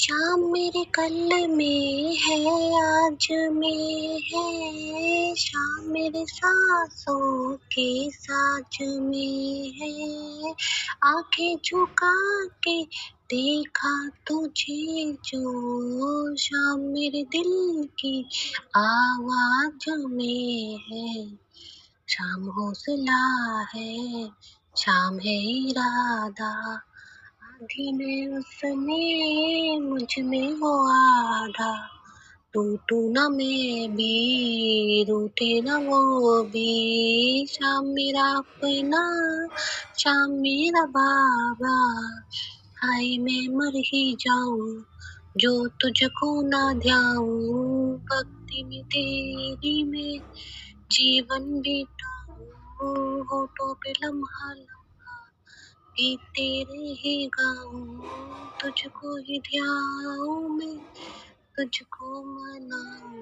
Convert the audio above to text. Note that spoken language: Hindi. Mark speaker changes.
Speaker 1: शाम मेरे कल में है, आज में है, शाम मेरे सांसों के साज में है। आंखें झुका के देखा तुझे जो, शाम मेरे दिल की आवाज में है। शाम हौसला है, शाम है इरादा, आधी में उसने मुझ में वो आधा। टूटू ना मैं भी, रूठे ना वो भी, शाम मेरा अपना, शाम मेरा बाबा। हाय मैं मर ही जाऊं जो तुझको ना ध्याऊं, भक्ति में तेरी में जीवन बिताऊं, होठों पे लम्हा लम्हा गीत तेरे ही गाऊं, तुझको ही ध्याऊं मैं, तुझको मनाऊं।